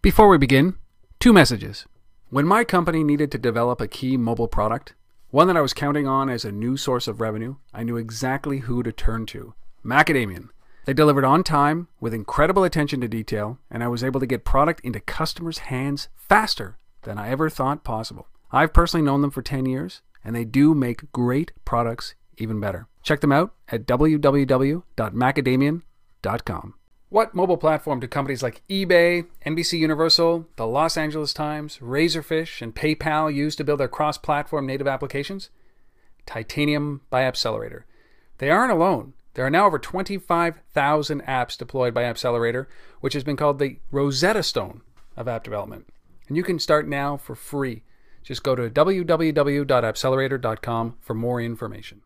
Before we begin, two messages. When my company needed to develop a key mobile product, one that I was counting on as a new source of revenue, I knew exactly who to turn to. Macadamian. They delivered on time with incredible attention to detail, and I was able to get product into customers' hands faster than I ever thought possible. I've personally known them for 10 years, and they do make great products even better. Check them out at www.macadamian.com. What mobile platform do companies like eBay, NBC Universal, the Los Angeles Times, Razorfish, and PayPal use to build their cross-platform native applications? Titanium by Appcelerator. They aren't alone. There are now over 25,000 apps deployed by Appcelerator, which has been called the Rosetta Stone of app development. And you can start now for free. Just go to www.appcelerator.com for more information.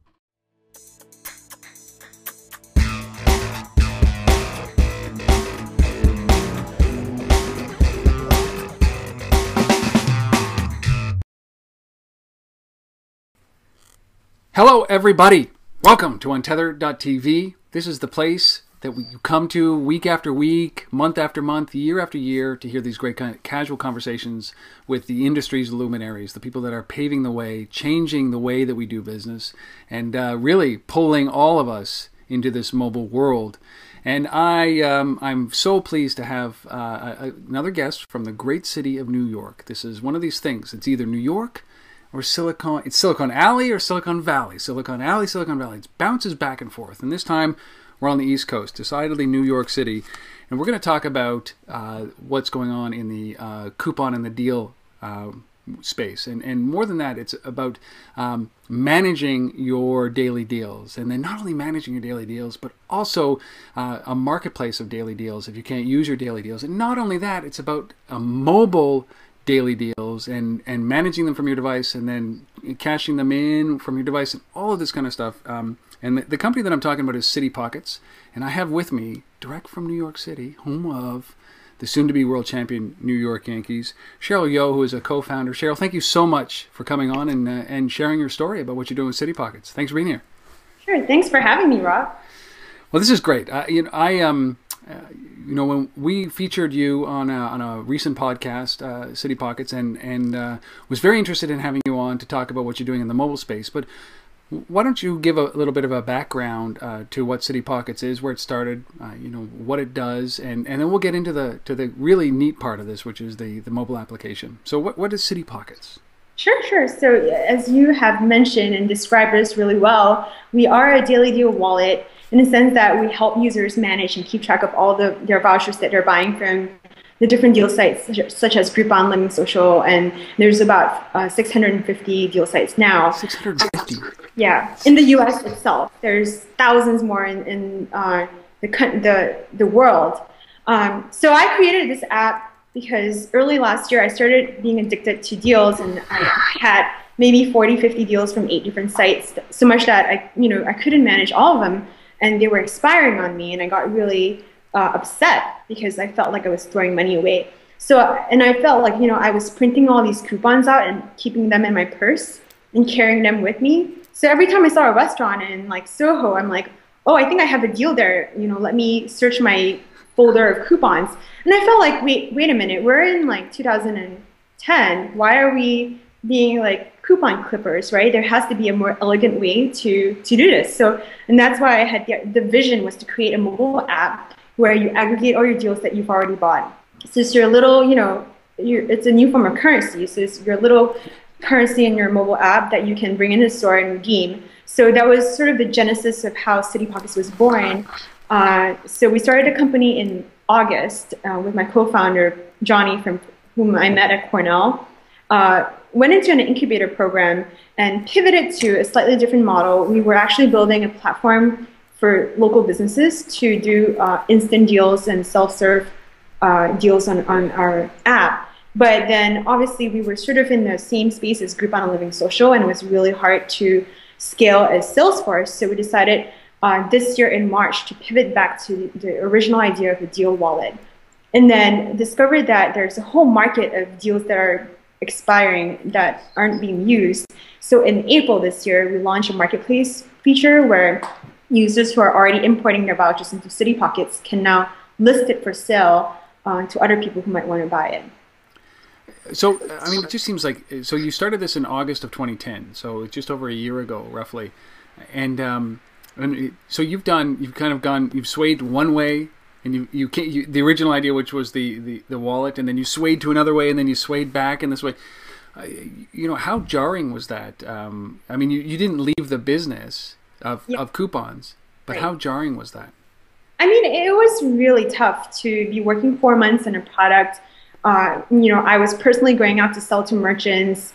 Hello, everybody. Welcome to Untethered.tv. This is the place that you come to week after week, month after month, year after year to hear these great kind of casual conversations with the industry's luminaries, the people that are paving the way, changing the way that we do business, and really pulling all of us into this mobile world. And I'm so pleased to have another guest from the great city of New York. This is one of these things. It's either New York or Silicon Alley or Silicon Valley. Silicon Alley, Silicon Valley. It bounces back and forth. And this time we're on the East Coast, decidedly New York City. And we're going to talk about what's going on in the coupon and the deal space. And more than that, it's about managing your daily deals. And then not only managing your daily deals, but also a marketplace of daily deals if you can't use your daily deals. And not only that, it's about a mobile daily deals and managing them from your device and then cashing them in from your device and all of this kind of stuff. And the company that I'm talking about is CityPockets. And I have with me, direct from New York City, home of the soon-to-be world champion New York Yankees, Cheryl Yo, who is a co-founder. Cheryl, thank you so much for coming on and sharing your story about what you're doing with CityPockets. Thanks for being here. Sure. Thanks for having me, Rob. Well, this is great. When we featured you on a recent podcast, CityPockets, and was very interested in having you on to talk about what you're doing in the mobile space. But why don't you give a little bit of a background to what CityPockets is, where it started, what it does, and then we'll get into the really neat part of this, which is the mobile application. So what is CityPockets? Sure. So as you have mentioned and described us really well, we are a daily deal wallet in the sense that we help users manage and keep track of all their vouchers that they're buying from the different deal sites, such as Groupon, Living Social, and there's about 650 deal sites now. 650? Yeah. In the U.S. itself, there's thousands more in the world. So I created this app because early last year I started being addicted to deals, and I had maybe 40, 50 deals from 8 different sites, so much that I couldn't manage all of them, and they were expiring on me, and I got really upset because I felt like I was throwing money away. So, and I felt like, I was printing all these coupons out and keeping them in my purse and carrying them with me. So every time I saw a restaurant in like Soho, I'm like, oh, I think I have a deal there. Let me search my folder of coupons. And I felt like, wait a minute, we're in like 2010. Why are we being like coupon clippers, right? There has to be a more elegant way to do this. So, and that's why I had the vision was to create a mobile app where you aggregate all your deals that you've already bought. So it's your little, it's a new form of currency. So it's your little currency in your mobile app that you can bring in the store and redeem. So that was sort of the genesis of how CityPockets was born. So we started a company in August with my co-founder, Johnny, from whom I met at Cornell. Went into an incubator program and pivoted to a slightly different model. We were actually building a platform for local businesses to do instant deals and self-serve deals on our app. But then obviously we were sort of in the same space as Groupon and Living Social, and it was really hard to scale as Salesforce. So we decided this year in March to pivot back to the original idea of a deal wallet. And then discovered that there's a whole market of deals that are expiring that aren't being used. So in April this year, we launched a marketplace feature where users who are already importing their vouchers into CityPockets can now list it for sale to other people who might want to buy it. So, I mean, it just seems like, so you started this in August of 2010, so just over a year ago, roughly. And so you've kind of gone, you've swayed one way, and the original idea, which was the wallet, and then you swayed to another way, and then you swayed back in this way. How jarring was that? I mean, you didn't leave the business of coupons, but Right. how jarring was that? I mean, it was really tough to be working 4 months on a product. I was personally going out to sell to merchants,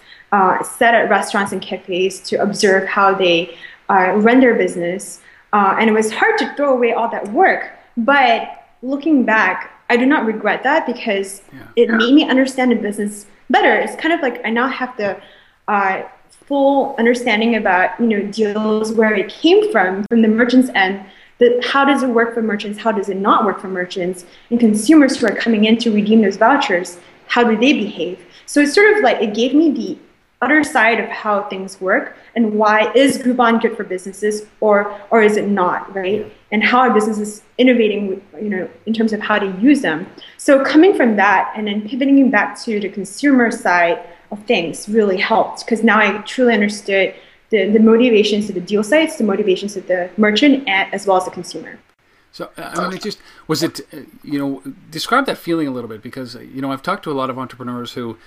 set at restaurants and cafes to observe how they run their business. And it was hard to throw away all that work. But looking back, I do not regret that because it made me understand the business better. It's kind of like I now have the full understanding about deals, where it came from the merchant's end. How does it work for merchants? How does it not work for merchants? And consumers who are coming in to redeem those vouchers, how do they behave? So it's sort of like it gave me the other side of how things work and why is Groupon good for businesses or is it not, right? And how are businesses innovating, in terms of how to use them. So coming from that and then pivoting back to the consumer side of things really helped because now I truly understood the motivations of the deal sites, the motivations of the merchant, as well as the consumer. So, I mean, describe that feeling a little bit because, I've talked to a lot of entrepreneurs who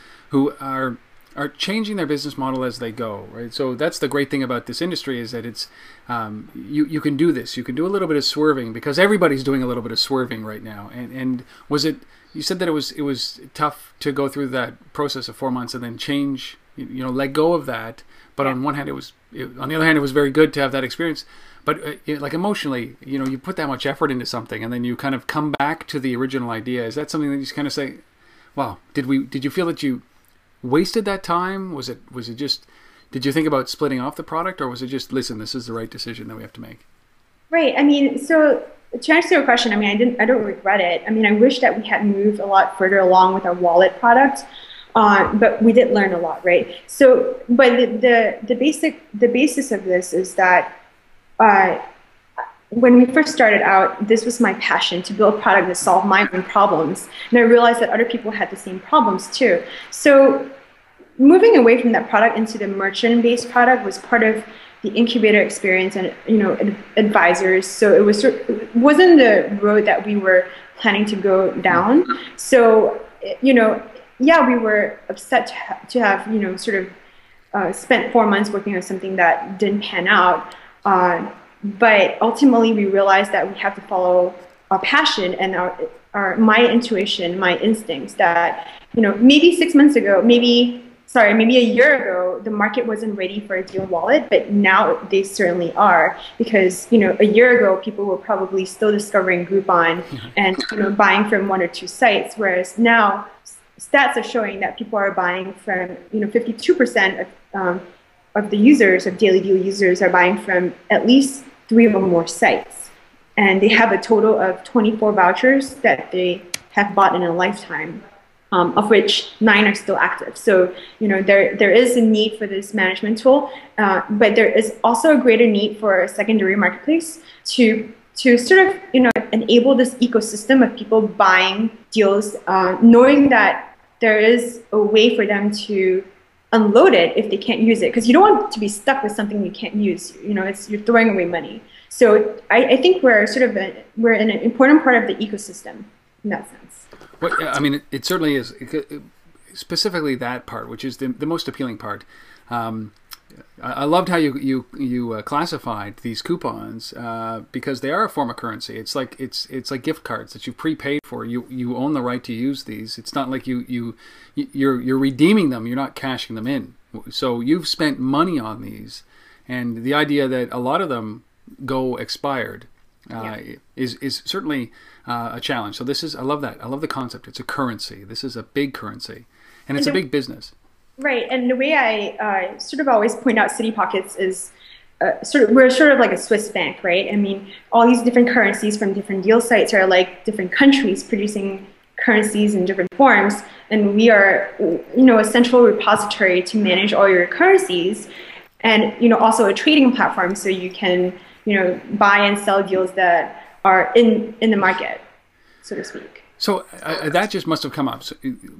are changing their business model as they go, right? So that's the great thing about this industry is that it's, you can do this. You can do a little bit of swerving because everybody's doing a little bit of swerving right now. And was it, you said that it was tough to go through that process of 4 months and then change, let go of that. But on one hand, on the other hand, it was very good to have that experience. But like emotionally, you put that much effort into something, and then you kind of come back to the original idea. Is that something that you just kind of say, "Wow, did you feel that you wasted that time? Was it just? Did you think about splitting off the product, or was it just, listen, this is the right decision that we have to make?" Right. I mean, so to answer your question, I mean, I don't regret it. I mean, I wish that we had moved a lot further along with our wallet product. But we did learn a lot, right? So, but the basis of this is that when we first started out, this was my passion to build a product that solved my own problems, and I realized that other people had the same problems too. So, moving away from that product into the merchant-based product was part of the incubator experience and advisors. So it wasn't the road that we were planning to go down. So yeah, we were upset to have spent 4 months working on something that didn't pan out. But ultimately, we realized that we have to follow our passion and my intuition, my instincts. That maybe 6 months ago, maybe a year ago, the market wasn't ready for a deal wallet, but now they certainly are because a year ago people were probably still discovering Groupon and buying from one or two sites, whereas now stats are showing that people are buying from 52% of the users, of daily deal users, are buying from at least 3 or more sites, and they have a total of 24 vouchers that they have bought in a lifetime. Of which 9 are still active. So, there is a need for this management tool, but there is also a greater need for a secondary marketplace to sort of, enable this ecosystem of people buying deals, knowing that there is a way for them to unload it if they can't use it. Because you don't want to be stuck with something you can't use. You're throwing away money. So I think we're in an important part of the ecosystem in that sense. Well, I mean, it certainly is. Specifically that part, which is the most appealing part. I loved how you classified these coupons because they are a form of currency. It's like gift cards that you prepaid for. You own the right to use these. It's not like you're redeeming them. You're not cashing them in. So you've spent money on these, and the idea that a lot of them go expired is certainly a challenge. So I love that. I love the concept. It's a currency. This is a big currency, and it's a big business. Right, and the way I sort of always point out CityPockets is we're sort of like a Swiss bank, right? I mean, all these different currencies from different deal sites are like different countries producing currencies in different forms, and we are, a central repository to manage all your currencies, and also a trading platform so you can buy and sell deals that are in the market, so to speak. So that just must have come up. So,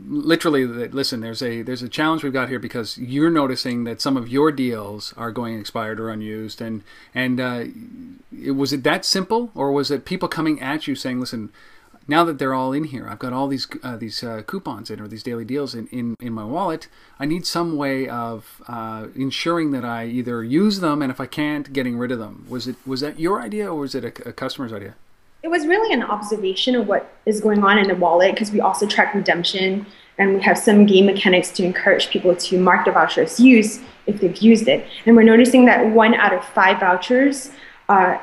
literally, listen. There's a challenge we've got here because you're noticing that some of your deals are going expired or unused, and was it that simple, or was it people coming at you saying, "Listen, now that they're all in here, I've got all these coupons in or these daily deals in my wallet. I need some way of ensuring that I either use them, and if I can't, getting rid of them." Was that your idea, or was it a customer's idea? It was really an observation of what is going on in the wallet, because we also track redemption, and we have some game mechanics to encourage people to mark the voucher as used if they've used it. And we're noticing that 1 out of 5 vouchers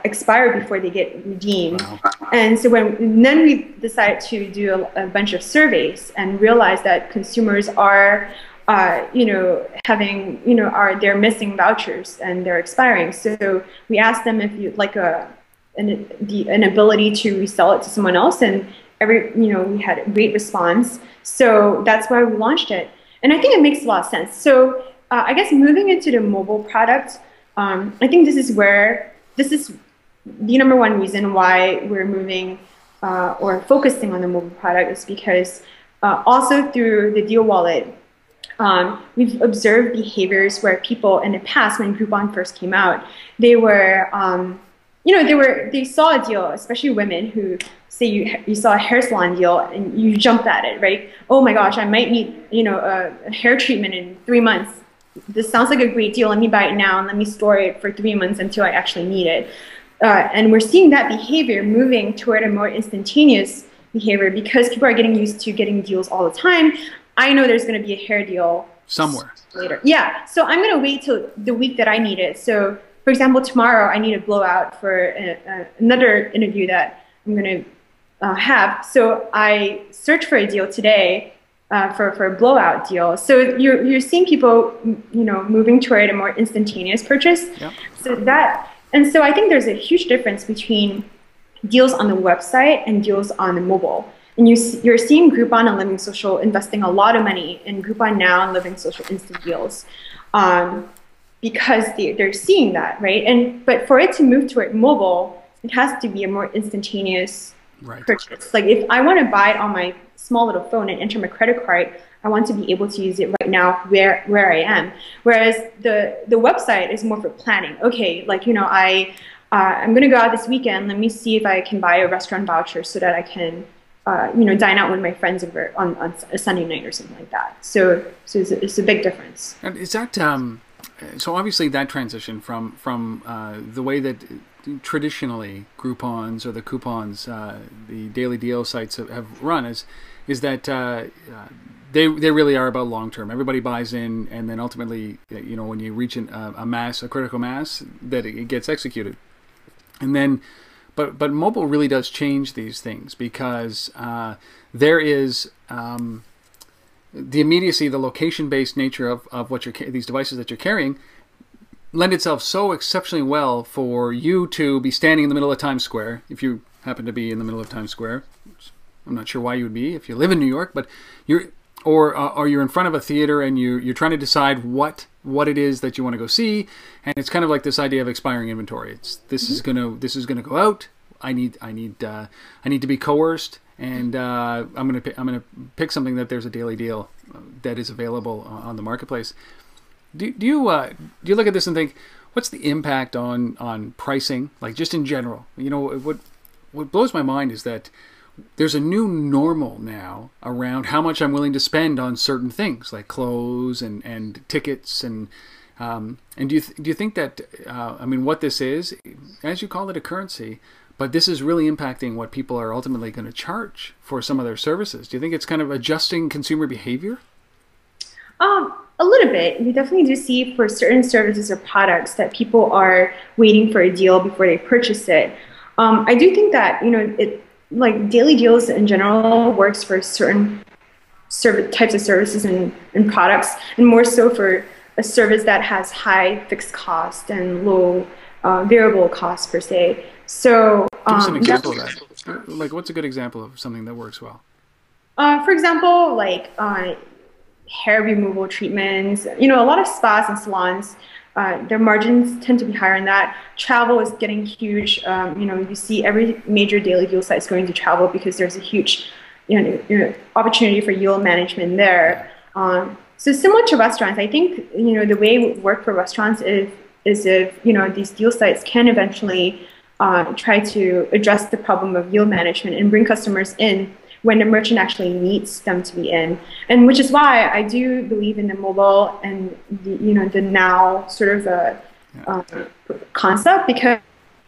expire before they get redeemed. Wow. And so then we decided to do a bunch of surveys and realize that consumers are having, they're missing vouchers and they're expiring. So we asked them if you'd like an ability to resell it to someone else, and we had a great response. So that's why we launched it, and I think it makes a lot of sense. So I guess moving into the mobile product, I think this is the number one reason why we're moving or focusing on the mobile product is because also through the Deal Wallet, we've observed behaviors where people in the past, when Groupon first came out, they were they saw a deal, especially women who say you saw a hair salon deal and you jumped at it, right? Oh my gosh, I might need a hair treatment in 3 months. This sounds like a great deal. Let me buy it now and let me store it for 3 months until I actually need it. And we're seeing that behavior moving toward a more instantaneous behavior because people are getting used to getting deals all the time. I know there's going to be a hair deal somewhere later. Yeah, so I'm going to wait till the week that I need it. So for example, tomorrow I need a blowout for another interview that I'm going to have. So I search for a deal today for a blowout deal. So you're seeing people moving toward a more instantaneous purchase. Yep. So I think there's a huge difference between deals on the website and deals on the mobile. And you're seeing Groupon and Living Social investing a lot of money in Groupon Now and Living Social instant deals. Because they're seeing that, right? But for it to move toward mobile, it has to be a more instantaneous purchase. Like if I want to buy it on my small little phone and enter my credit card, I want to be able to use it right now where I am. Whereas the website is more for planning. Okay, I'm going to go out this weekend. Let me see if I can buy a restaurant voucher so that I can dine out with my friends over on a Sunday night or something like that. So it's a big difference. And is that so obviously that transition from the way that traditionally Groupons or the coupons, the daily deal sites have run is that they really are about long term. Everybody buys in, and then ultimately, when you reach a critical mass, that it gets executed. And then, but mobile really does change these things because there is the immediacy, the location-based nature of what these devices that you're carrying lend itself so exceptionally well for you to be standing in the middle of Times Square, if you happen to be in the middle of Times Square. I'm not sure why you would be if you live in New York, but you're in front of a theater and you're trying to decide what it is that you want to go see, and it's kind of like this idea of expiring inventory. This is gonna go out. I need to be coerced. And I'm gonna pick something that there's a daily deal that is available on the marketplace. Do you look at this and think, what's the impact on pricing, like just in general? What blows my mind is that there's a new normal now around how much I'm willing to spend on certain things like clothes and tickets and do you think that what this is, as you call it, a currency? But this is really impacting what people are ultimately going to charge for some of their services. Do you think it's kind of adjusting consumer behavior? A little bit. We definitely do see for certain services or products that people are waiting for a deal before they purchase it. I do think that like daily deals in general works for certain types of services and products, and more so for a service that has high fixed cost and low variable cost per se. So, give us an example of that. Like, what's a good example of something that works well? For example, like hair removal treatments. A lot of spas and salons, their margins tend to be higher in that. Travel is getting huge. You see every major daily deal site is going to travel because there's a huge opportunity for yield management there. So similar to restaurants, I think the way it would work for restaurants is if these deal sites can eventually try to address the problem of yield management and bring customers in when the merchant actually needs them to be in, and which is why I do believe in the mobile and the now sort of concept, because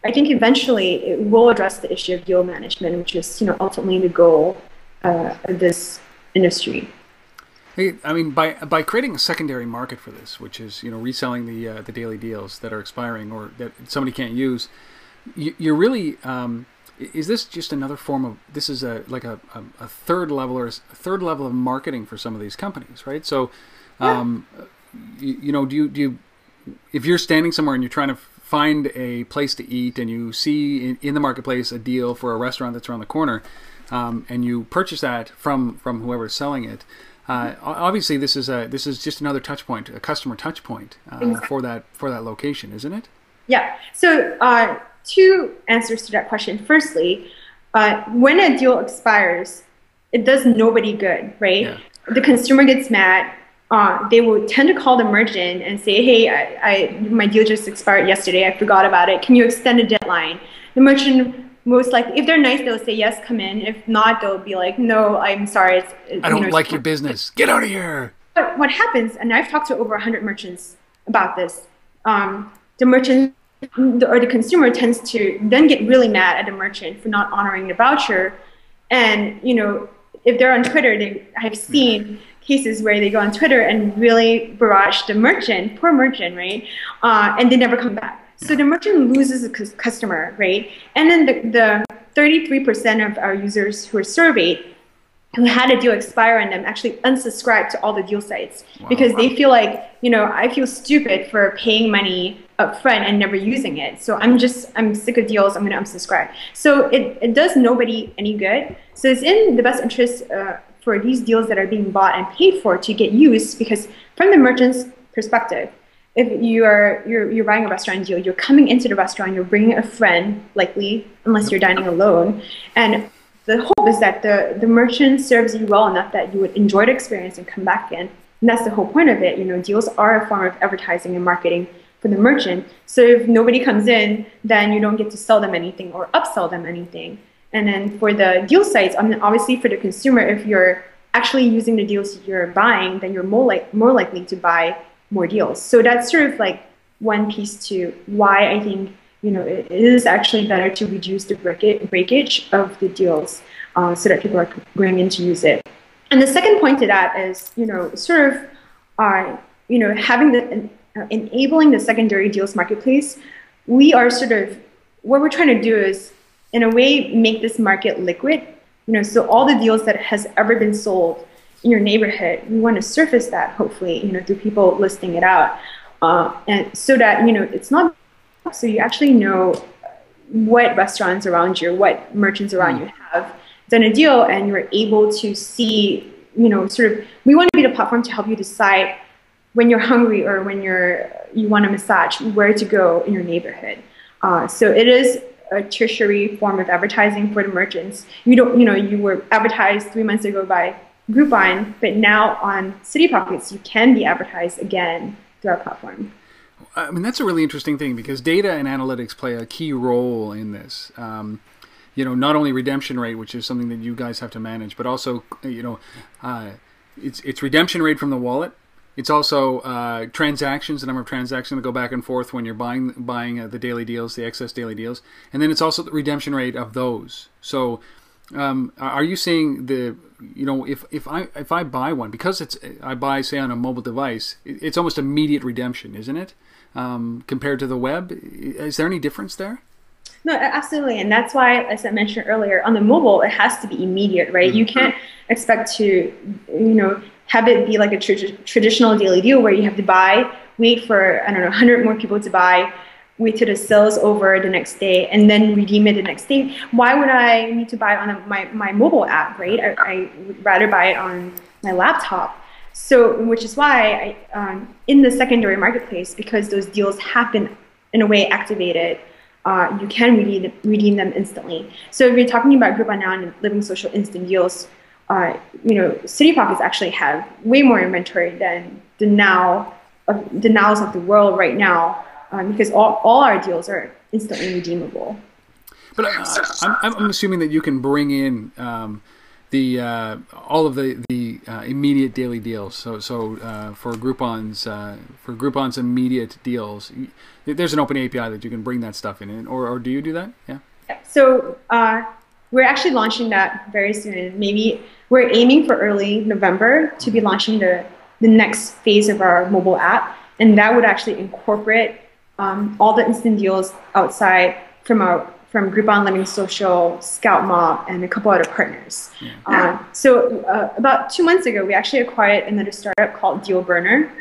I think eventually it will address the issue of yield management, which is ultimately the goal of this industry. I mean, by creating a secondary market for this, which is reselling the daily deals that are expiring or that somebody can't use, you're really is this just another form of this is like a third level or a third level of marketing for some of these companies, right? So, do you if you're standing somewhere and you're trying to find a place to eat and you see in the marketplace a deal for a restaurant that's around the corner, and you purchase that from whoever's selling it. Obviously, this is just another touch point, a customer touch point Exactly. for that location, isn't it? Yeah. So two answers to that question. Firstly, when a deal expires, it does nobody good, right? Yeah. The consumer gets mad. They will tend to call the merchant and say, "Hey, my deal just expired yesterday. I forgot about it. Can you extend the deadline?" The merchant most likely, if they're nice, they'll say yes, come in. If not, they'll be like, "No, I'm sorry. I don't like your business. Get out of here." But what happens, and I've talked to over 100 merchants about this, the merchant or the consumer tends to then get really mad at the merchant for not honoring the voucher. And, if they're on Twitter, I've seen cases where they go on Twitter and really barrage the merchant, poor merchant, right? And they never come back. So the merchant loses a customer, right? And then the 33% of our users who are surveyed who had a deal expire on them actually unsubscribe to all the deal sites. Wow. Because they feel like, I feel stupid for paying money up front and never using it. So I'm sick of deals. I'm going to unsubscribe. So it does nobody any good. So it's in the best interest for these deals that are being bought and paid for to get used, because from the merchant's perspective, if you're buying a restaurant deal, you're coming into the restaurant, you're bringing a friend, likely, unless you're dining alone, and the hope is that the merchant serves you well enough that you would enjoy the experience and come back in. And that's the whole point of it. Deals are a form of advertising and marketing for the merchant. So if nobody comes in, then you don't get to sell them anything or upsell them anything. And then for the deal sites, obviously for the consumer, if you're actually using the deals you're buying, then you're more likely to buy more deals. So that's sort of like one piece to why I think it is actually better to reduce the breakage of the deals so that people are going in to use it. And the second point to that is, sort of, having enabling the secondary deals marketplace. We are sort of, what we're trying to do is, in a way, make this market liquid. So all the deals that has ever been sold in your neighborhood, we want to surface that, hopefully, through people listing it out. And so that, it's not, so you actually know what restaurants around you, what merchants around you have done a deal, and you're able to see, sort of, we want to be the platform to help you decide when you're hungry or when you want a massage, where to go in your neighborhood. So it is a tertiary form of advertising for the merchants. You were advertised 3 months ago by Groupon, but now on CityPockets, you can be advertised again through our platform. I mean, that's a really interesting thing, because data and analytics play a key role in this. Not only redemption rate, which is something that you guys have to manage, but also, it's redemption rate from the wallet. It's also transactions, the number of transactions that go back and forth when you're buying the daily deals, the excess daily deals, and then it's also the redemption rate of those. So, are you seeing if I buy one, because I buy, say, on a mobile device, it's almost immediate redemption, isn't it? Compared to the web, is there any difference there? No, absolutely, and that's why, as I mentioned earlier, on the mobile, it has to be immediate, right? Mm-hmm. You can't expect to, have it be like a traditional daily deal where you have to buy, wait for, 100 more people to buy, wait till the sale's over the next day, and then redeem it the next day. Why would I need to buy it on my mobile app, right? I would rather buy it on my laptop. So, which is why in the secondary marketplace, because those deals have been, in a way, activated, you can redeem them instantly. So if you're talking about Groupon now and Living Social instant deals, CityPockets actually have way more inventory than the nows of the world right now, because all our deals are instantly redeemable. But I'm assuming that you can bring in all of the immediate daily deals. So for Groupon's immediate deals, there's an open API that you can bring that stuff in, or do you do that? Yeah. So we're actually launching that very soon. Maybe we're aiming for early November to be launching the next phase of our mobile app, and that would actually incorporate all the instant deals outside from Groupon, Living Social, Scout Mob, and a couple other partners. Yeah. So about 2 months ago, we actually acquired another startup called Deal Burner,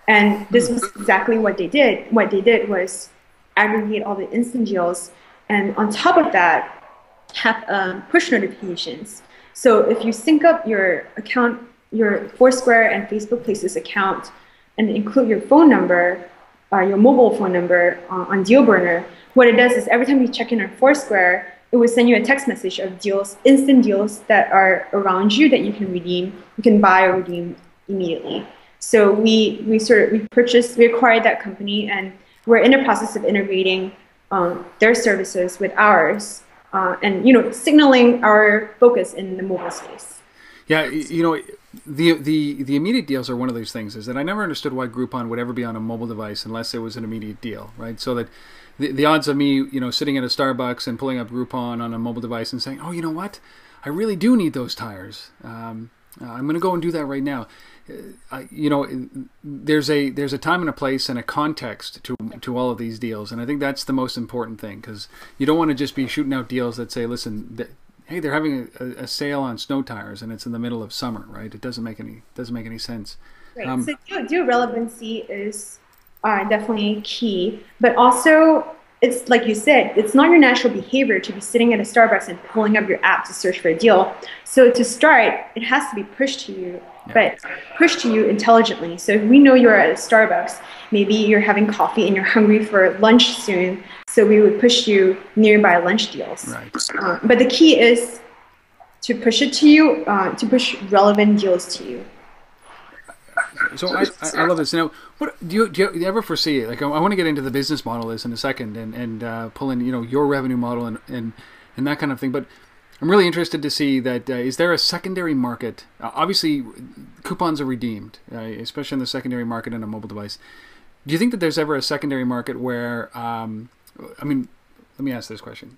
and this was exactly what they did. What they did was aggregate all the instant deals, and on top of that, have push notifications. So if you sync up your account, your Foursquare and Facebook Places account, and include your phone number, your mobile phone number on Deal Burner, what it does is every time you check in on Foursquare, it will send you a text message of deals, instant deals that are around you that you can redeem, you can buy or redeem immediately. So we acquired that company, and we're in the process of integrating their services with ours, and signaling our focus in the mobile space. Yeah, the immediate deals are one of those things, is that I never understood why Groupon would ever be on a mobile device unless it was an immediate deal, right? So that the odds of me, sitting at a Starbucks and pulling up Groupon on a mobile device and saying, oh, you know what? I really do need those tires. I'm going to go and do that right now. There's a time and a place and a context to all of these deals, and I think that's the most important thing, because you don't want to just be shooting out deals that say, listen, hey, they're having a sale on snow tires and it's in the middle of summer, right? It doesn't make any sense. Right. So deal relevancy is definitely key, but also it's like you said, it's not your natural behavior to be sitting at a Starbucks and pulling up your app to search for a deal. So to start, it has to be pushed to you, but pushed to you intelligently. So if we know you're at a Starbucks, maybe you're having coffee and you're hungry for lunch soon, so we would push you nearby lunch deals. Right. But the key is to push it to you, to push relevant deals to you. So I love this. Now, what do you ever foresee? Like, I want to get into the business model of this in a second, and pull in your revenue model and that kind of thing. But I'm really interested to see that is there a secondary market? Obviously, coupons are redeemed, especially in the secondary market in a mobile device. Do you think that there's ever a secondary market where let me ask this question: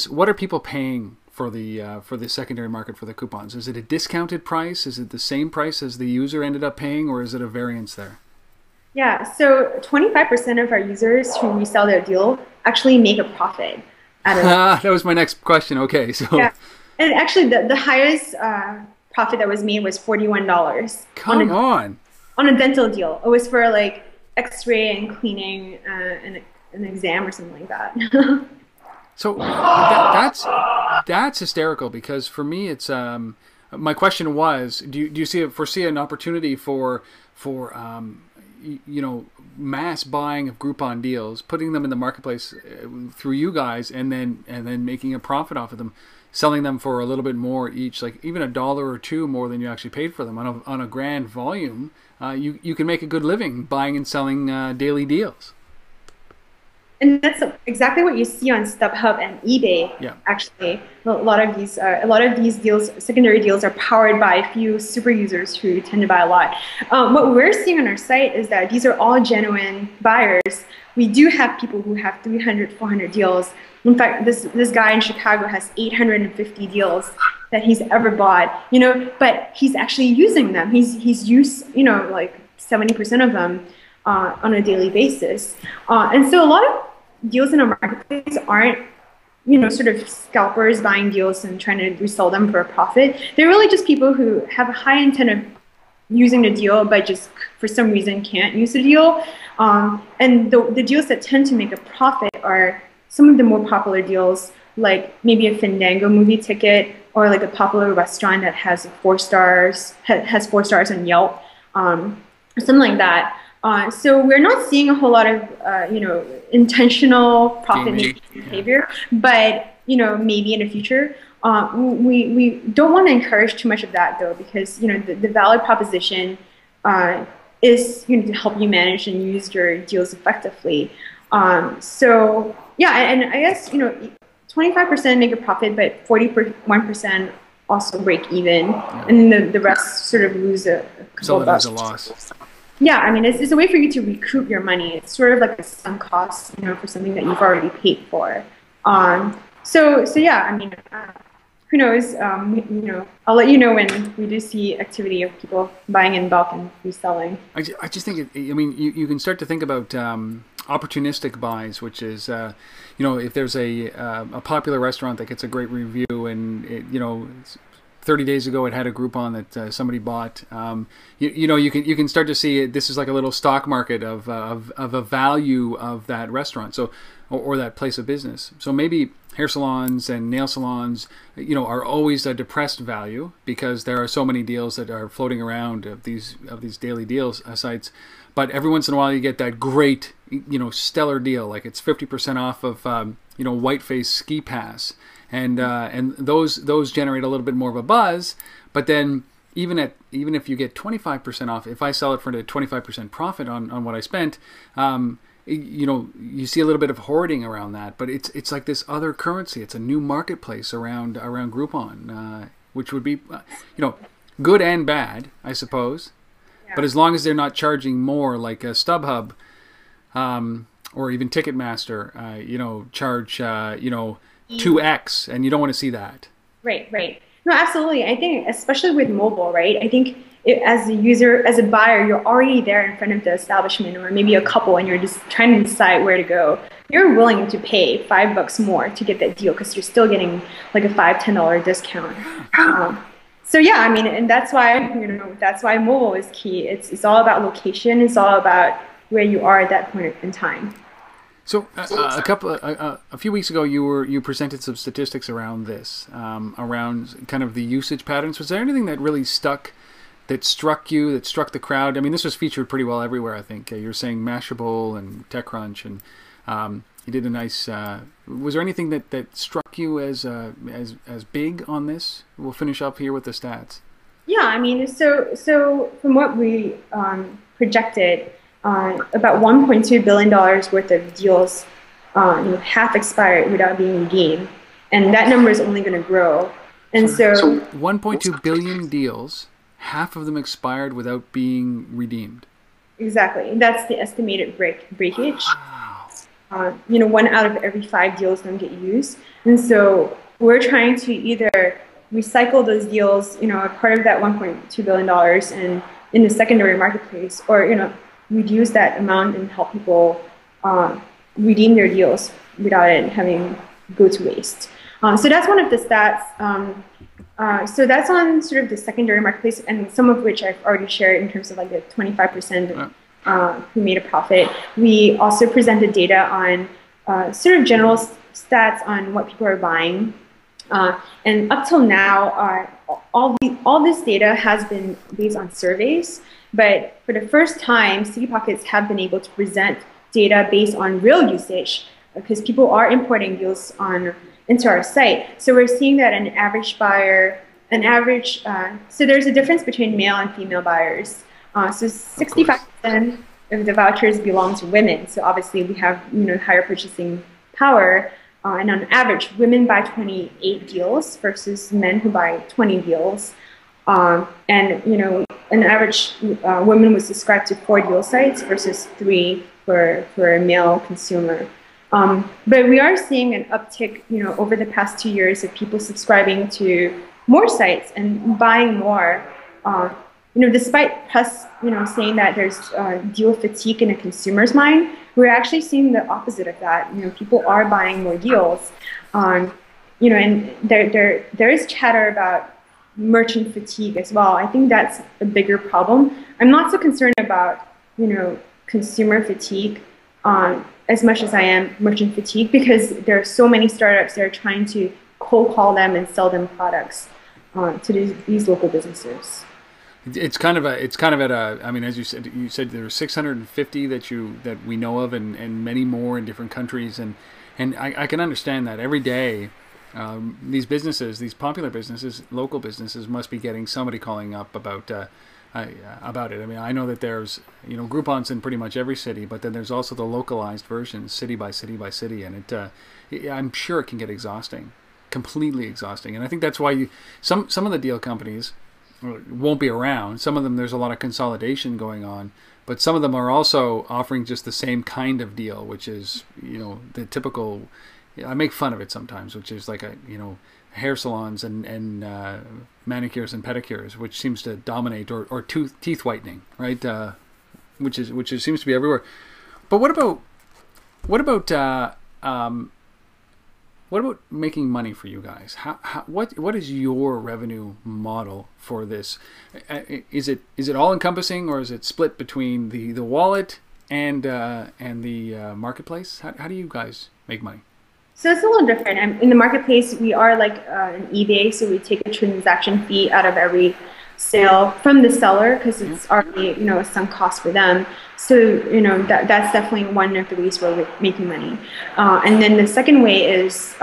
what are people paying for the secondary market for the coupons? Is it a discounted price? Is it the same price as the user ended up paying, or is it a variance there? Yeah, so 25% of our users who resell their deal actually make a profit out of it. That was my next question. Okay, so yeah, and actually the highest profit that was made was $41. Come on a dental deal. It was for like X-ray and cleaning and an exam or something like that. So that's hysterical, because for me it's my question was, do you foresee an opportunity for mass buying of Groupon deals, putting them in the marketplace through you guys, and then making a profit off of them, selling them for a little bit more each, like even $1 or $2 more than you actually paid for them on a grand volume? You can make a good living buying and selling daily deals. And that's exactly what you see on StubHub and eBay. Yeah. Actually, a lot of these deals, secondary deals, are powered by a few super users who tend to buy a lot. What we're seeing on our site is that these are all genuine buyers. We do have people who have 300, 400 deals. In fact, this guy in Chicago has 850 deals that he's ever bought. But he's actually using them. He's used like 70% of them on a daily basis. And so a lot of deals in our marketplace aren't, sort of scalpers buying deals and trying to resell them for a profit. They're really just people who have a high intent of using the deal, but just for some reason can't use the deal. And the deals that tend to make a profit are some of the more popular deals, like maybe a Fandango movie ticket, or like a popular restaurant that has 4 stars on Yelp, or something like that. So we're not seeing a whole lot of, intentional profit-making behavior, but maybe in the future. We don't want to encourage too much of that though, because the value proposition is to help you manage and use your deals effectively. So yeah, and I guess 25% make a profit, but 41% also break even, and the rest sort of lose a couple So that is a loss. Yeah, I mean, it's a way for you to recoup your money. It's sort of like a sunk cost, for something that you've already paid for. So yeah, I mean, who knows? I'll let you know when we do see activity of people buying in bulk and reselling. I just think, I mean, you can start to think about opportunistic buys, which is, if there's a popular restaurant that gets a great review and, 30 days ago it had a Groupon that somebody bought, you can start to see it. This is like a little stock market of a value of that restaurant, so or that place of business. So maybe hair salons and nail salons, are always a depressed value because there are so many deals that are floating around of these daily deals sites. But every once in a while you get that great, stellar deal, like it's 50% off of, Whiteface ski pass, and those generate a little bit more of a buzz. But then even if you get 25% off, if I sell it for a 25% profit on what I spent, you see a little bit of hoarding around that. But it's like this other currency. It's a new marketplace around Groupon, which would be, good and bad, I suppose. Yeah. But as long as they're not charging more, like a StubHub, or even Ticketmaster, charge 2x, and you don't want to see that. Right. No, absolutely. I think especially with mobile, right? I think as a user, as a buyer, you're already there in front of the establishment, or maybe a couple, and you're just trying to decide where to go. You're willing to pay $5 more to get that deal because you're still getting like a $5-10 discount. So yeah, I mean, and that's why mobile is key. It's all about location. It's all about where you are at that point in time. So a few weeks ago, you presented some statistics around this, around kind of the usage patterns. Was there anything that really struck you, that struck the crowd? I mean, this was featured pretty well everywhere, I think. You're saying Mashable and TechCrunch, and you did a nice. Was there anything that struck you as big on this? We'll finish up here with the stats. Yeah, I mean, so from what we projected. About $1.2 billion worth of deals half expired without being redeemed, and that number is only going to grow. And so 1.2 billion deals, half of them expired without being redeemed. Exactly, and that's the estimated breakage. Wow. 1 out of every 5 deals don't get used, and so we're trying to either recycle those deals, a part of that $1.2 billion, and in the secondary marketplace, or reduce that amount and help people redeem their deals without it having go to waste. So that's one of the stats. So that's on sort of the secondary marketplace, and some of which I've already shared in terms of like the 25% who made a profit. We also presented data on sort of general stats on what people are buying. And up till now, all this data has been based on surveys. But for the first time, CityPockets have been able to present data based on real usage, because people are importing deals into our site. So we're seeing that an average buyer, so there's a difference between male and female buyers. So 65% of the vouchers belong to women. So obviously we have higher purchasing power. And on average, women buy 28 deals versus men who buy 20 deals. And an average woman was subscribed to 4 deal sites versus 3 for a male consumer. But we are seeing an uptick, over the past 2 years of people subscribing to more sites and buying more. Despite press, saying that there's deal fatigue in a consumer's mind, we're actually seeing the opposite of that. People are buying more deals. And there is chatter about merchant fatigue as well. I think that's a bigger problem. I'm not so concerned about consumer fatigue as much as I am merchant fatigue, because there are so many startups that are trying to cold call them and sell them products to these local businesses. It's kind of at a. I mean, as you said there are 650 that we know of, and many more in different countries, and I can understand that every day. these businesses, these popular businesses, local businesses, must be getting somebody calling up about it. I mean, I know that there's Groupons in pretty much every city, but then there's also the localized versions, city by city by city, and I'm sure it can get exhausting, completely exhausting. And I think that's why some of the deal companies won't be around. Some of them, there's a lot of consolidation going on, but some of them are also offering just the same kind of deal, which is the typical. I make fun of it sometimes, which is like hair salons and manicures and pedicures, which seems to dominate, or teeth whitening, right? Which seems to be everywhere. But what about making money for you guys? What is your revenue model for this? Is it all encompassing, or is it split between the wallet and the marketplace? How do you guys make money? So it's a little different. In the marketplace, we are like an eBay, so we take a transaction fee out of every sale from the seller because it's already a sunk cost for them. So that's definitely one of the ways we're making money. And then the second way is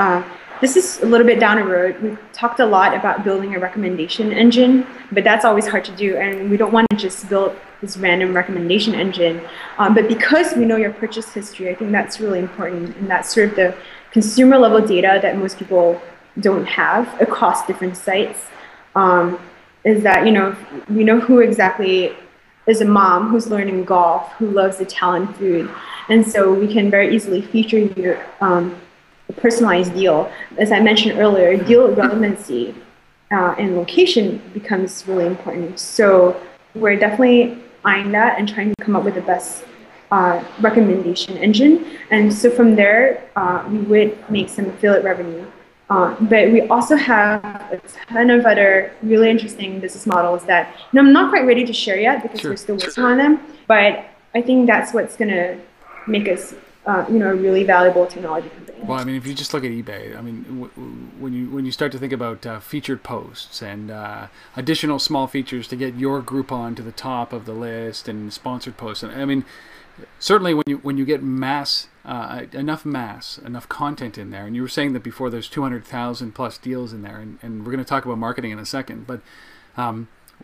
this is a little bit down the road. We've talked a lot about building a recommendation engine, but that's always hard to do, and we don't want to just build this random recommendation engine. But because we know your purchase history, I think that's really important, and that's sort of the consumer level data that most people don't have across different sites. Is that we know who exactly is a mom who's learning golf, who loves Italian food, and so we can very easily feature you a personalized deal. As I mentioned earlier, deal relevancy and location becomes really important. So we're definitely eyeing that and trying to come up with the best recommendation engine. And so from there, we would make some affiliate revenue. But we also have a ton of other really interesting business models that I'm not quite ready to share yet because we're still working on them. But I think that's what's going to make us a really valuable technology company. Well, I mean, if you just look at eBay, I mean, when you start to think about featured posts and additional small features to get your Groupon to the top of the list and sponsored posts, and I mean, certainly when you get enough content in there, and you were saying that before, there's 200,000 plus deals in there, and we're going to talk about marketing in a second, but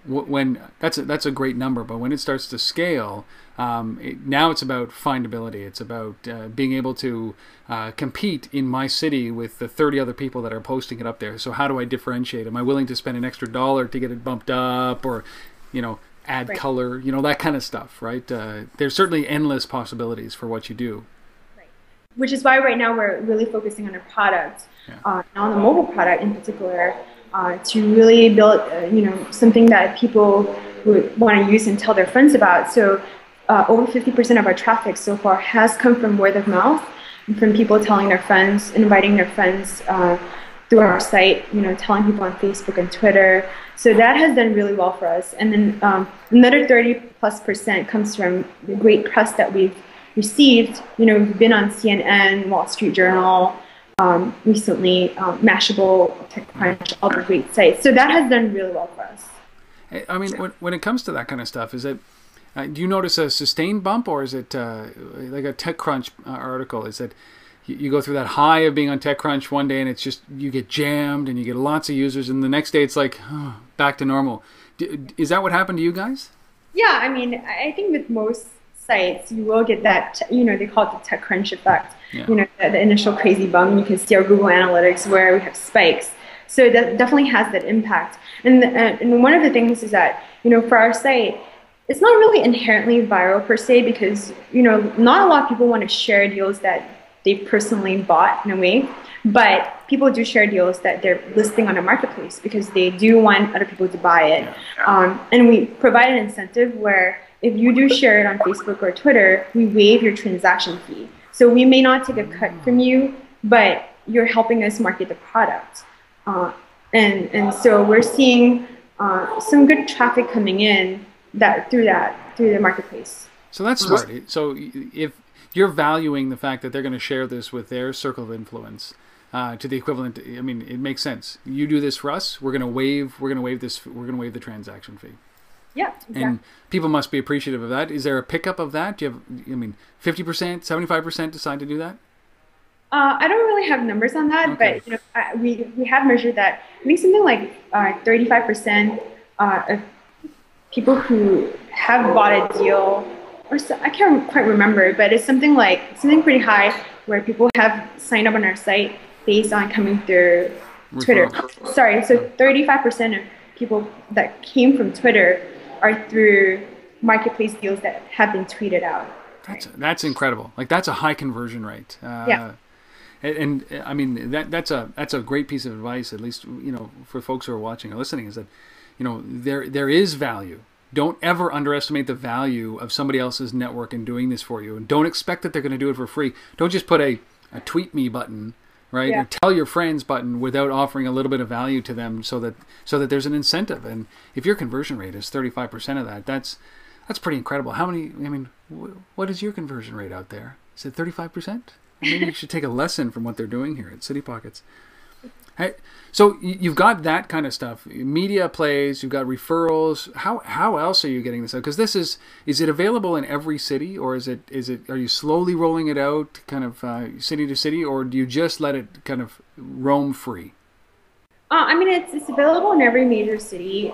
when that's a great number, but when it starts to scale, now it's about findability. It's about being able to compete in my city with the 30 other people that are posting it up there. So how do I differentiate? Am I willing to spend an extra $1 to get it bumped up, or add color, that kind of stuff, right? There's certainly endless possibilities for what you do. Right. Which is why right now we're really focusing on our product, on the mobile product in particular, to really build, something that people would want to use and tell their friends about. So over 50% of our traffic so far has come from word of mouth, from people telling their friends, inviting their friends through our site, telling people on Facebook and Twitter. So that has done really well for us. And then another 30+% comes from the great press that we've received. We've been on CNN, Wall Street Journal, recently, Mashable, TechCrunch, all the great sites. So that has done really well for us. I mean, when it comes to that kind of stuff, is it, do you notice a sustained bump, or is it like a TechCrunch article? Is it you go through that high of being on TechCrunch one day and it's just, you get jammed and you get lots of users, and the next day it's like, back to normal. Is that what happened to you guys? Yeah, I mean, I think with most sites, you will get that, they call it the TechCrunch effect. Yeah. The initial crazy bump. You can see our Google Analytics where we have spikes. So that definitely has that impact. And one of the things is that, for our site, it's not really inherently viral per se, because, not a lot of people want to share deals that they personally bought in a way, but people do share deals that they're listing on a marketplace because they do want other people to buy it. And we provide an incentive where if you do share it on Facebook or Twitter, we waive your transaction fee. So we may not take a cut from you, but you're helping us market the product. And so we're seeing some good traffic coming in through the marketplace. So that's smart. So if you're valuing the fact that they're going to share this with their circle of influence, to the equivalent, I mean, it makes sense. You do this for us, we're going to waive the transaction fee. Yeah, exactly. And people must be appreciative of that. Is there a pickup of that? Do you have, 50%, 75% decide to do that? I don't really have numbers on that, Okay. but we have measured that. I think something like 35% of people who have bought a deal, or so, I can't quite remember, but it's something pretty high where people have signed up on our site based on coming through Twitter. Referral. Sorry, so Yeah. 35% of people that came from Twitter are through marketplace deals that have been tweeted out. Right? That's incredible. Like that's a high conversion rate. Yeah. And I mean that's a great piece of advice, at least for folks who are watching or listening, is that there is value. Don't ever underestimate the value of somebody else's network in doing this for you, and don't expect that they're going to do it for free. Don't just put a tweet me button, right, Yeah. or tell your friends button without offering a little bit of value to them, so that there's an incentive. And if your conversion rate is 35% of that, that's pretty incredible. How many? I mean, what is your conversion rate out there? Is it 35%? Maybe you should take a lesson from what they're doing here at CityPockets. Hey, so you've got that kind of stuff, media plays, you've got referrals. How else are you getting this out? Because is it available in every city, or are you slowly rolling it out, kind of city to city, or do you just let it kind of roam free? I mean, it's available in every major city,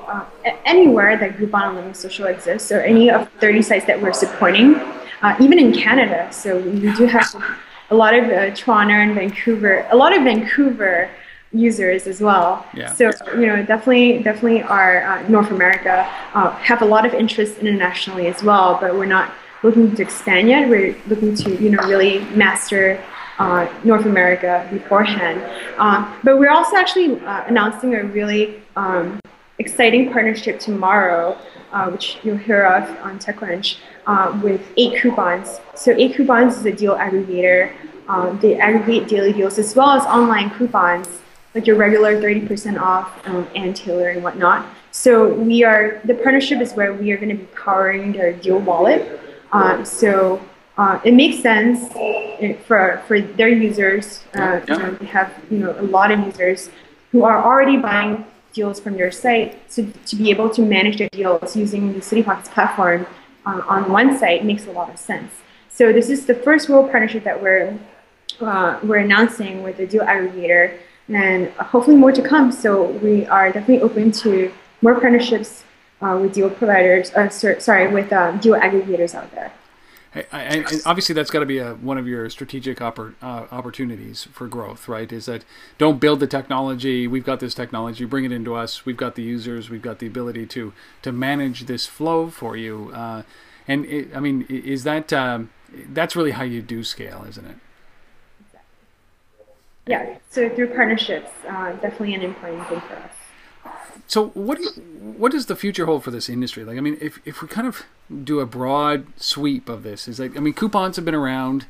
anywhere that Groupon and Living Social exists. So any of 30 sites that we're supporting, even in Canada. So we do have a lot of Toronto and Vancouver, a lot of Vancouver users as well. Yeah. So definitely our North America have a lot of interest internationally as well. But we're not looking to expand yet. We're looking to really master North America beforehand. But we're also actually announcing a really exciting partnership tomorrow, which you'll hear of on TechCrunch, with 8 Coupons. So 8 Coupons is a deal aggregator. They aggregate daily deals as well as online coupons, like your regular 30% off and Taylor and whatnot. So the partnership is where we are going to be powering their deal wallet. It makes sense for their users. They have a lot of users who are already buying deals from your site. So to be able to manage their deals using the CityPockets platform on one site makes a lot of sense. So this is the first real partnership that we're announcing with the deal aggregator, and hopefully more to come. So we are definitely open to more partnerships with deal providers. With deal aggregators out there. And obviously that's got to be one of your strategic opportunities for growth, right? Is that don't build the technology. We've got this technology. Bring it into us. We've got the users. We've got the ability to manage this flow for you. Is that that's really how you do scale, isn't it? Yeah. So through partnerships, definitely an important thing for us. So what does the future hold for this industry? Like, I mean, if we kind of do a broad sweep of this, coupons have been around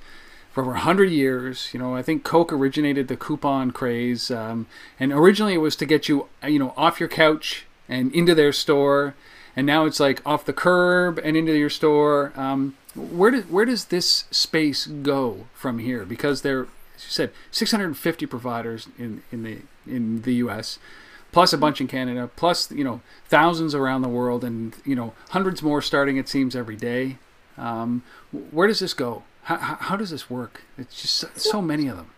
for over 100 years. I think Coke originated the coupon craze, and originally it was to get you, off your couch and into their store, and now it's like off the curb and into your store. Where does this space go from here? Because there, as you said, 650 providers in the U.S. plus a bunch in Canada, plus thousands around the world, and hundreds more starting, it seems, every day. Where does this go? How does this work? It's just so many of them.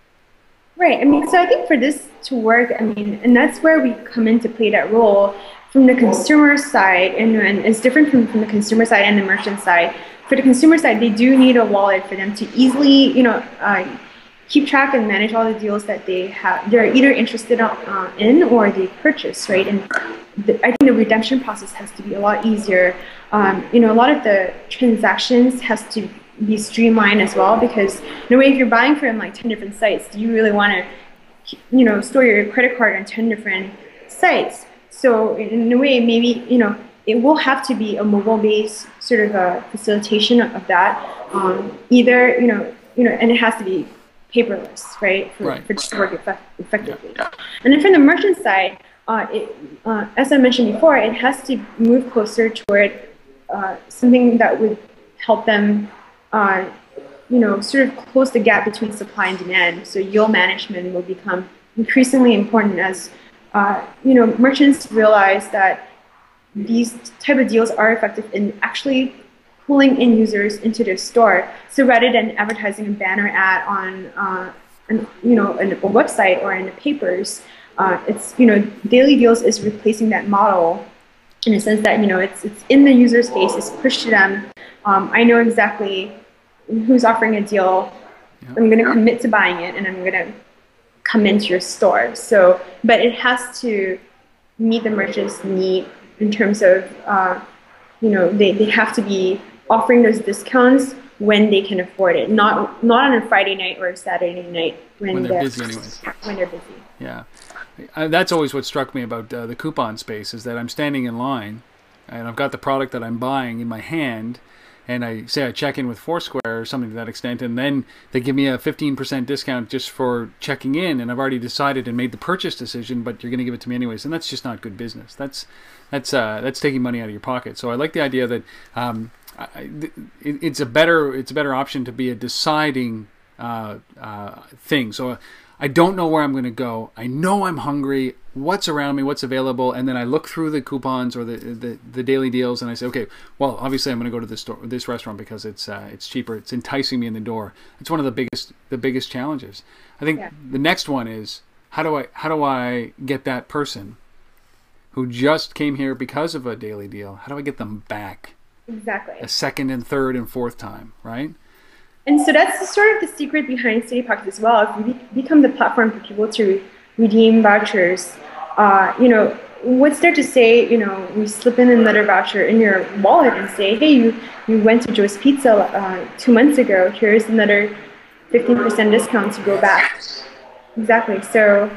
Right. I mean, so I think for this to work, and that's where we come in to play that role from the consumer side, and it's different from the consumer side and the merchant side. For the consumer side, they do need a wallet for them to easily, keep track and manage all the deals that they're either interested in or they purchase, right? And I think the redemption process has to be a lot easier. A lot of the transactions has to be streamlined as well, because in a way, if you're buying from like 10 different sites, do you really want to, store your credit card on 10 different sites? So in a way, maybe, it will have to be a mobile-based sort of a facilitation of that. And it has to be paperless, right? For it to work effectively. Yeah. And then from the merchant side, as I mentioned before, it has to move closer toward something that would help them, sort of close the gap between supply and demand. So yield management will become increasingly important as, merchants realize that these type of deals are effective in actually pulling in users into their store. So rather than advertising a banner ad a website or in the papers. It's daily deals is replacing that model in a sense that it's in the user's face, it's pushed to them. I know exactly who's offering a deal. Yeah. I'm going to commit to buying it, and I'm going to come into your store. So, but it has to meet the merchant's need in terms of, they have to be offering those discounts when they can afford it, not on a Friday night or a Saturday night when they're busy anyways. When they're busy. Yeah. That's always what struck me about the coupon space, is that I'm standing in line and I've got the product that I'm buying in my hand, and I check in with Foursquare or something to that extent, and then they give me a 15% discount just for checking in, and I've already decided and made the purchase decision, but you're going to give it to me anyways, and that's just not good business. That's taking money out of your pocket. So I like the idea that it's a better option to be a deciding thing. So I don't know where I'm going to go. I know I'm hungry. What's around me? What's available? And then I look through the coupons or the daily deals, and I say, okay, well, obviously I'm going to go to this restaurant because it's cheaper. It's enticing me in the door. It's one of the biggest challenges. I think the next one is how do I get that person who just came here because of a daily deal? How do I get them back? Exactly. A second and third and fourth time, right? And so that's sort of the secret behind CityPockets as well. If you become the platform for people to redeem vouchers, what's there to say, we slip in another voucher in your wallet and say, hey, you went to Joe's Pizza 2 months ago. Here's another 15% discount to go back. Exactly. So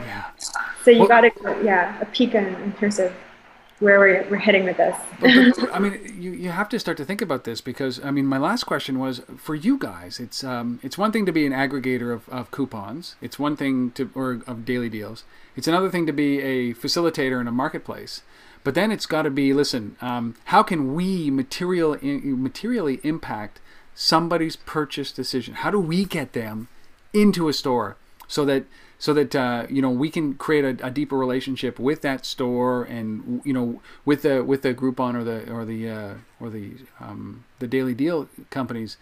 you got a peek in terms of where we're heading with this. But, I mean, you have to start to think about this, because I mean, my last question was for you guys. It's one thing to be an aggregator of coupons. It's one thing or of daily deals. It's another thing to be a facilitator in a marketplace. But then it's got to be, listen, how can we materially impact somebody's purchase decision? How do we get them into a store so that we can create a deeper relationship with that store, and with the Groupon or the daily deal companies,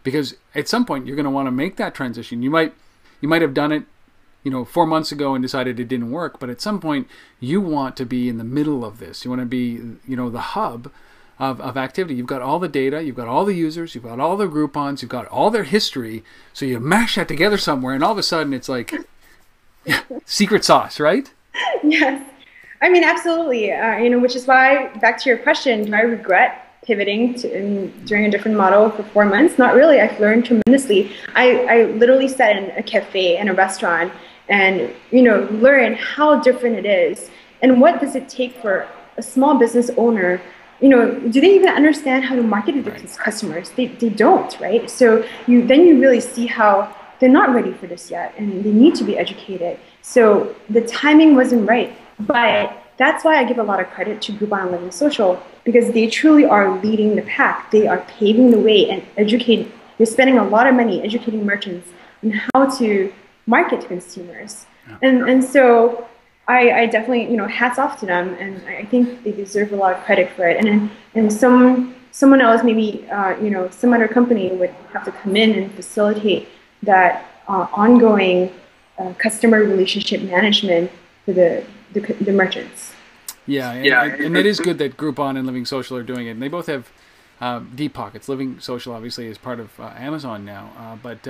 because at some point you're going to want to make that transition. You might have done it 4 months ago and decided it didn't work, but at some point you want to be in the middle of this. You want to be the hub of activity. You've got all the data, you've got all the users, you've got all the Groupons, you've got all their history, so you mash that together somewhere, and all of a sudden it's like secret sauce, right? Yes. I mean, absolutely. Which is why, back to your question, do I regret pivoting during a different model for 4 months? Not really. I've learned tremendously. I literally sat in a cafe and a restaurant and, learn how different it is. And what does it take for a small business owner? Do they even understand how to market to their customers? They don't, right? So you really see how they're not ready for this yet, and they need to be educated. So the timing wasn't right. But that's why I give a lot of credit to Groupon and Living Social, because they truly are leading the pack. They are paving the way and educating. They're spending a lot of money educating merchants on how to market to consumers. Yeah. And so I definitely, hats off to them, and I think they deserve a lot of credit for it. And someone else, maybe, some other company would have to come in and facilitate that ongoing customer relationship management for the merchants. Yeah, and it is good that Groupon and Living Social are doing it. And they both have deep pockets. Living Social obviously is part of Amazon now, but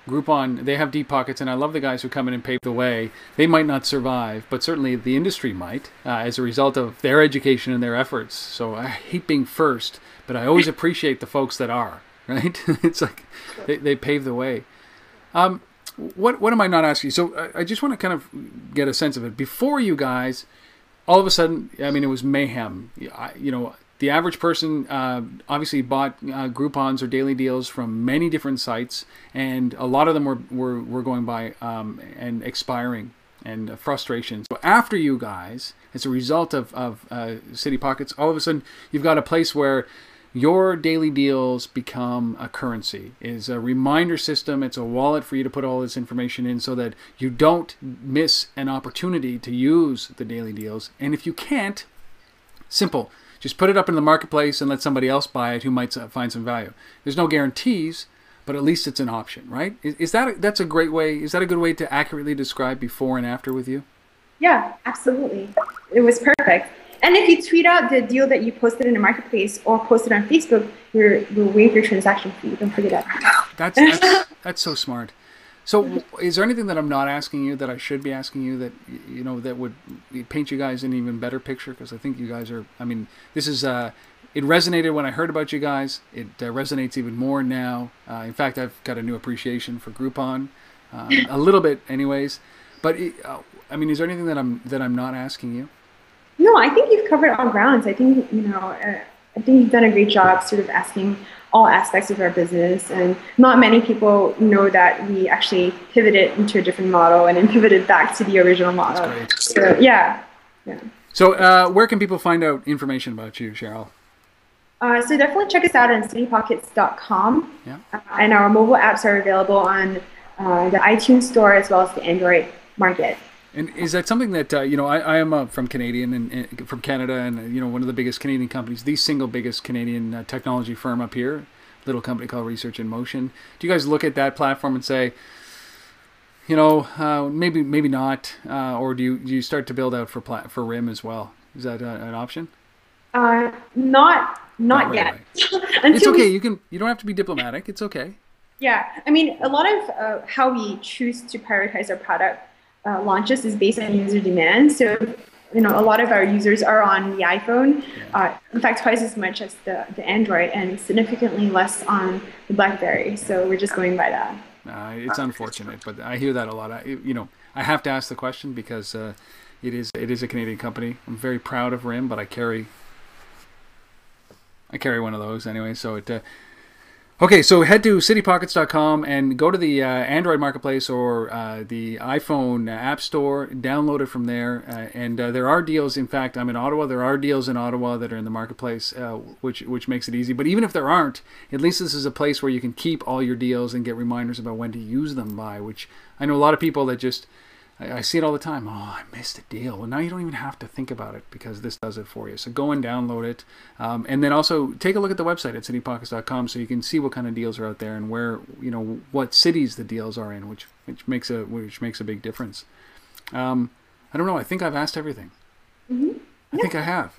Groupon, they have deep pockets, and I love the guys who come in and pave the way. They might not survive, but certainly the industry might as a result of their education and their efforts. So I hate being first, but I always appreciate the folks that are, right? It's like they pave the way. What am I not asking you? So I just want to kind of get a sense of it. Before you guys, all of a sudden, I mean, it was mayhem. The average person obviously bought Groupons or daily deals from many different sites, and a lot of them were going by and expiring, and frustration. So after you guys, as a result of CityPockets, all of a sudden you've got a place where your daily deals become a currency. It's a reminder system. It's a wallet for you to put all this information in so that you don't miss an opportunity to use the daily deals. And if you can't, simple. Just put it up in the marketplace and let somebody else buy it who might find some value. There's no guarantees, but at least it's an option, right? That's a great way? Is that a good way to accurately describe before and after with you? Yeah, absolutely. It was perfect. And if you tweet out the deal that you posted in the marketplace or posted on Facebook, you'll waive your transaction fee. Don't forget that. That's so smart. So is there anything that I'm not asking you that I should be asking you that, you know, that would paint you guys an even better picture? Because I think you guys are, I mean, this is, it resonated when I heard about you guys. It resonates even more now. In fact, I've got a new appreciation for Groupon, a little bit anyways. But, I mean, is there anything that I'm not asking you? No, I think you've covered all grounds. I think, you know, I think you've done a great job sort of asking all aspects of our business, and not many people know that we actually pivoted into a different model and then pivoted back to the original model. That's great. So, yeah. So where can people find out information about you, Cheryl? So definitely check us out on CityPockets.com. Yeah. And our mobile apps are available on the iTunes store as well as the Android market. And is that something that, you know, I am from Canadian and from Canada, and, you know, one of the biggest Canadian companies, the single biggest Canadian technology firm up here, little company called Research in Motion. Do you guys look at that platform and say, you know, maybe not, or do you start to build out for RIM as well? Is that an option? Not yet. It's okay. You don't have to be diplomatic. It's okay. Yeah, I mean, a lot of how we choose to prioritize our product launches is based on user demand. So, you know, a lot of our users are on the iPhone, in fact, twice as much as the Android, and significantly less on the BlackBerry. So we're just going by that. It's unfortunate, but I hear that a lot. You know, I have to ask the question because it is a Canadian company. I'm very proud of RIM, but I carry one of those anyway. So it. Okay, so head to citypockets.com and go to the Android marketplace or the iPhone App Store. Download it from there, and there are deals. In fact, I'm in Ottawa. There are deals in Ottawa that are in the marketplace, which makes it easy. But even if there aren't, at least this is a place where you can keep all your deals and get reminders about when to use them by. Which I know a lot of people that just. I see it all the time. Oh, I missed a deal. Well, now you don't even have to think about it because this does it for you. So go and download it. And then also take a look at the website at citypockets.com so you can see what kind of deals are out there and where, you know, what cities the deals are in, which makes a big difference. I don't know. I think I've asked everything. Mm-hmm. I think I have.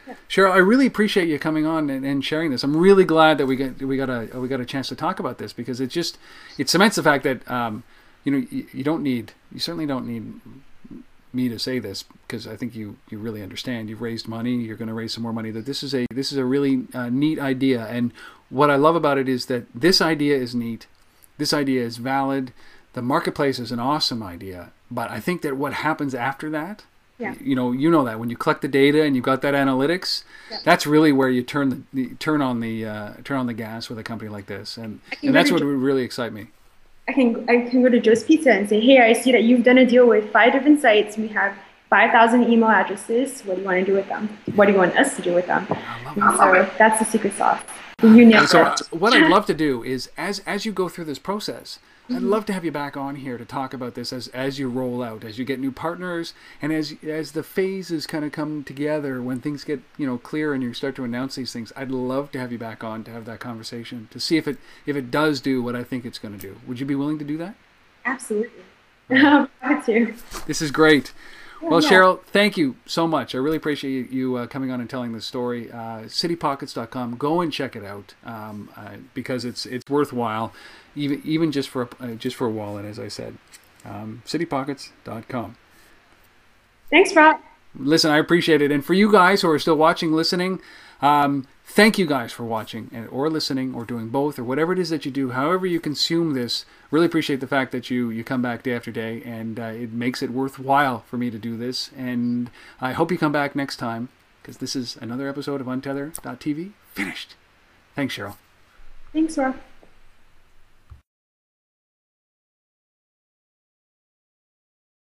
Yeah. Cheryl, I really appreciate you coming on and sharing this. I'm really glad that we got a chance to talk about this because it cements the fact that you know, you certainly don't need me to say this because I think you really understand. You've raised money. You're going to raise some more money. That this is a really neat idea. And what I love about it is that this idea is neat. This idea is valid. The marketplace is an awesome idea. But I think that what happens after that, you know that when you collect the data and you've got that analytics, that's really where you turn on the gas with a company like this. And that's what would really excite me. I can go to Joe's Pizza and say, hey, I see that you've done a deal with 5 different sites. We have 5,000 email addresses. What do you want to do with them? What do you want us to do with them? So that's the secret sauce. So what I'd love to do is, as you go through this process, I'd love to have you back on here to talk about this as you roll out, as you get new partners, and as the phases kind of come together, when things get, you know, clear and you start to announce these things. I'd love to have you back on to have that conversation to see if it does do what I think it's going to do. Would you be willing to do that? Absolutely. I'm happy to. This is great. Well, Cheryl, thank you so much. I really appreciate you coming on and telling this story. CityPockets.com. Go and check it out because it's worthwhile, even just for a wallet, as I said. CityPockets.com. Thanks, Rob. Listen, I appreciate it. And for you guys who are still watching, listening, thank you guys for watching or listening or doing both or whatever it is that you do, however you consume this. Really appreciate the fact that you come back day after day, and it makes it worthwhile for me to do this. And I hope you come back next time because this is another episode of Untether.tv finished. Thanks, Cheryl. Thanks, Rob.